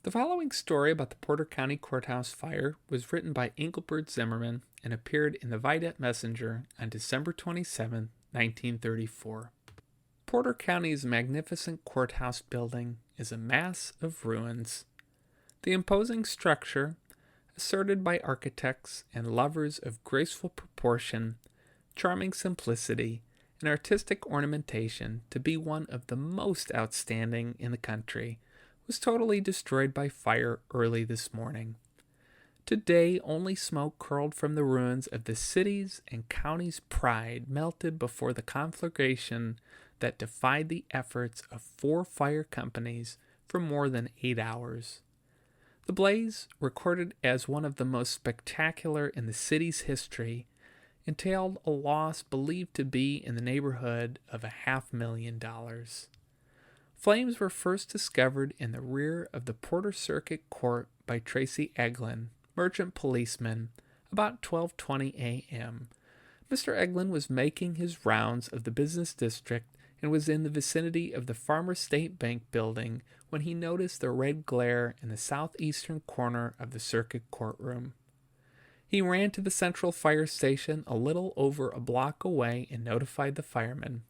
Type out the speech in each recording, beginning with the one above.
The following story about the Porter County Courthouse fire was written by Engelbert Zimmerman and appeared in the Vidette Messenger on December 27, 1934. Porter County's magnificent courthouse building is a mass of ruins. The imposing structure, asserted by architects and lovers of graceful proportion, charming simplicity, and artistic ornamentation to be one of the most outstanding in the country, was totally destroyed by fire early this morning. Today, only smoke curled from the ruins of the city's and county's pride melted before the conflagration that defied the efforts of 4 fire companies for more than 8 hours. The blaze, recorded as one of the most spectacular in the city's history, entailed a loss believed to be in the neighborhood of $500,000. Flames were first discovered in the rear of the Porter Circuit Court by Tracy Eglin, merchant policeman, about 12:20 a.m. Mr. Eglin was making his rounds of the business district and was in the vicinity of the Farmers State Bank building when he noticed the red glare in the southeastern corner of the circuit courtroom. He ran to the central fire station a little over a block away and notified the firemen.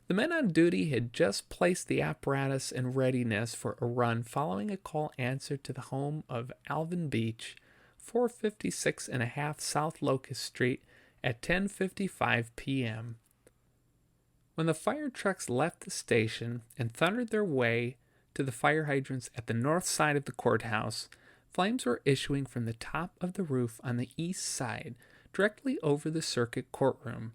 The men on duty had just placed the apparatus in readiness for a run following a call answered to the home of Alvin Beach, 456 and a half South Locust Street at 10:55 p.m. When the fire trucks left the station and thundered their way to the fire hydrants at the north side of the courthouse, flames were issuing from the top of the roof on the east side, directly over the circuit courtroom.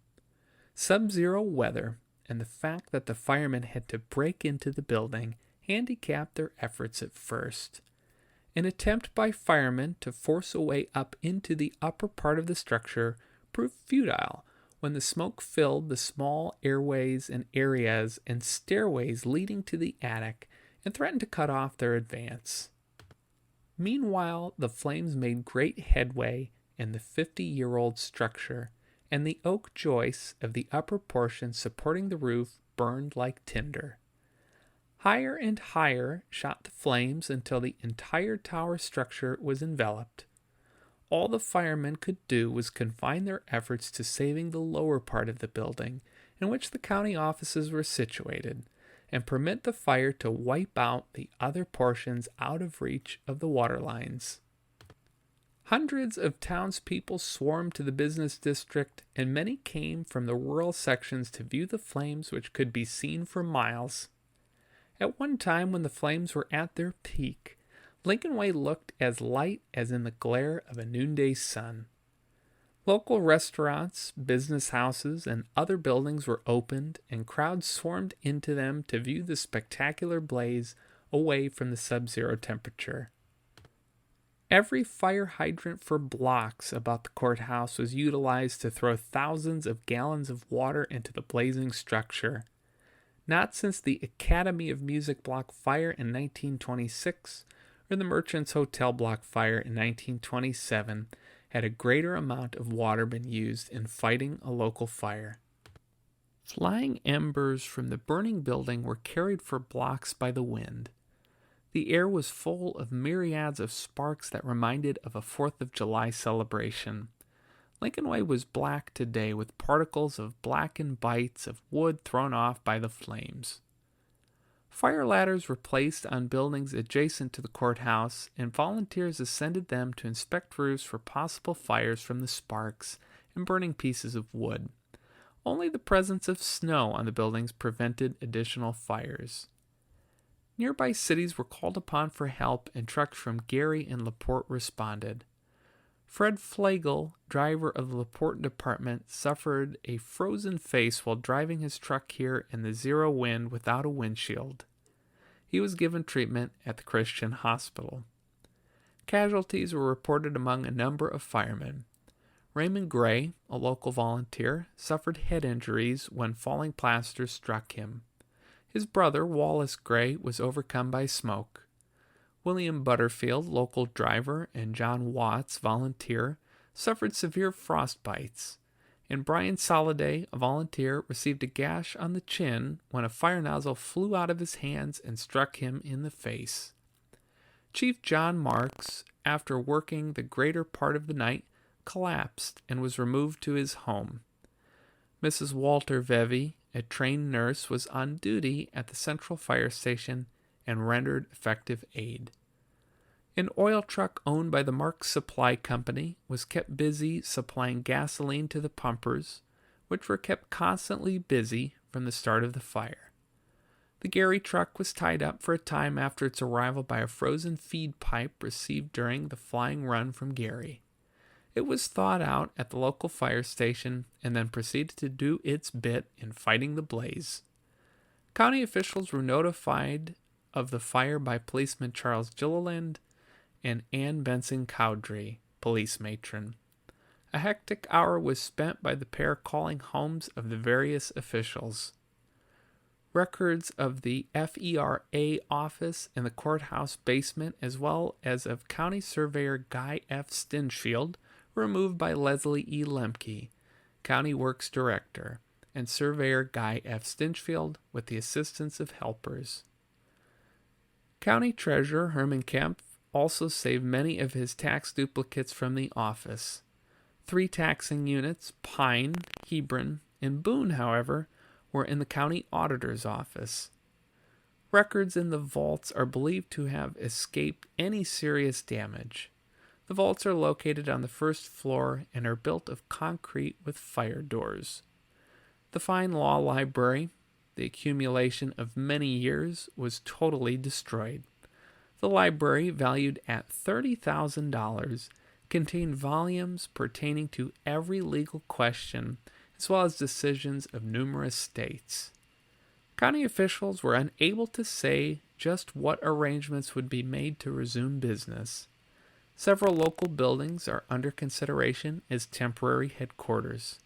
Sub-zero weather and the fact that the firemen had to break into the building handicapped their efforts at first. An attempt by firemen to force a way up into the upper part of the structure proved futile when the smoke filled the small airways and areas and stairways leading to the attic and threatened to cut off their advance. Meanwhile, the flames made great headway in the 50-year-old structure, and the oak joists of the upper portion supporting the roof burned like tinder. Higher and higher shot the flames until the entire tower structure was enveloped. All the firemen could do was confine their efforts to saving the lower part of the building, in which the county offices were situated, and permit the fire to wipe out the other portions out of reach of the water lines. Hundreds of townspeople swarmed to the business district, and many came from the rural sections to view the flames which could be seen for miles. At one time, when the flames were at their peak, Lincoln Way looked as light as in the glare of a noonday sun. Local restaurants, business houses, and other buildings were opened, and crowds swarmed into them to view the spectacular blaze away from the sub-zero temperature. Every fire hydrant for blocks about the courthouse was utilized to throw thousands of gallons of water into the blazing structure. Not since the Academy of Music block fire in 1926 or the Merchants Hotel block fire in 1927 had a greater amount of water been used in fighting a local fire. Flying embers from the burning building were carried for blocks by the wind. The air was full of myriads of sparks that reminded of a 4th of July celebration. Lincoln Way was black today with particles of blackened bites of wood thrown off by the flames. Fire ladders were placed on buildings adjacent to the courthouse, and volunteers ascended them to inspect roofs for possible fires from the sparks and burning pieces of wood. Only the presence of snow on the buildings prevented additional fires. Nearby cities were called upon for help, and trucks from Gary and LaPorte responded. Fred Flagel, driver of the LaPorte department, suffered a frozen face while driving his truck here in the zero wind without a windshield. He was given treatment at the Christian Hospital. Casualties were reported among a number of firemen. Raymond Gray, a local volunteer, suffered head injuries when falling plaster struck him. His brother, Wallace Gray, was overcome by smoke. William Butterfield, local driver, and John Watts, volunteer, suffered severe frostbites, and Brian Soliday, a volunteer, received a gash on the chin when a fire nozzle flew out of his hands and struck him in the face. Chief John Marks, after working the greater part of the night, collapsed and was removed to his home. Mrs. Walter Vevey, a trained nurse, was on duty at the central fire station and rendered effective aid. An oil truck owned by the Marks Supply Company was kept busy supplying gasoline to the pumpers, which were kept constantly busy from the start of the fire. The Gary truck was tied up for a time after its arrival by a frozen feed pipe received during the flying run from Gary. It was thawed out at the local fire station and then proceeded to do its bit in fighting the blaze. County officials were notified of the fire by policeman Charles Gilliland and Ann Benson Cowdrey, police matron. A hectic hour was spent by the pair calling homes of the various officials. Records of the FERA office in the courthouse basement, as well as of County Surveyor Guy F. Stinchfield, were removed by Leslie E. Lemke, County Works Director, and Surveyor Guy F. Stinchfield with the assistance of helpers. County Treasurer Herman Kemp also saved many of his tax duplicates from the office. 3 taxing units, Pine, Hebron, and Boone, however, were in the county auditor's office. Records in the vaults are believed to have escaped any serious damage. The vaults are located on the first floor and are built of concrete with fire doors. The fine law library, the accumulation of many years, was totally destroyed. The library, valued at $30,000, contained volumes pertaining to every legal question, as well as decisions of numerous states. County officials were unable to say just what arrangements would be made to resume business. Several local buildings are under consideration as temporary headquarters.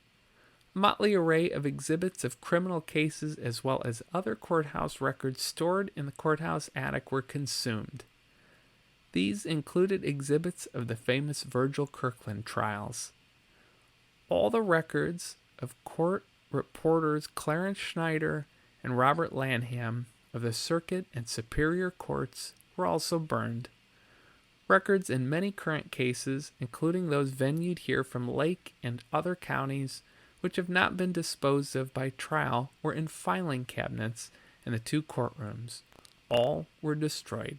A motley array of exhibits of criminal cases as well as other courthouse records stored in the courthouse attic were consumed. These included exhibits of the famous Virgil Kirkland trials. All the records of court reporters Clarence Schneider and Robert Lanham of the Circuit and Superior Courts were also burned. Records in many current cases, including those venued here from Lake and other counties, which have not been disposed of by trial, were in filing cabinets in the 2 courtrooms. All were destroyed.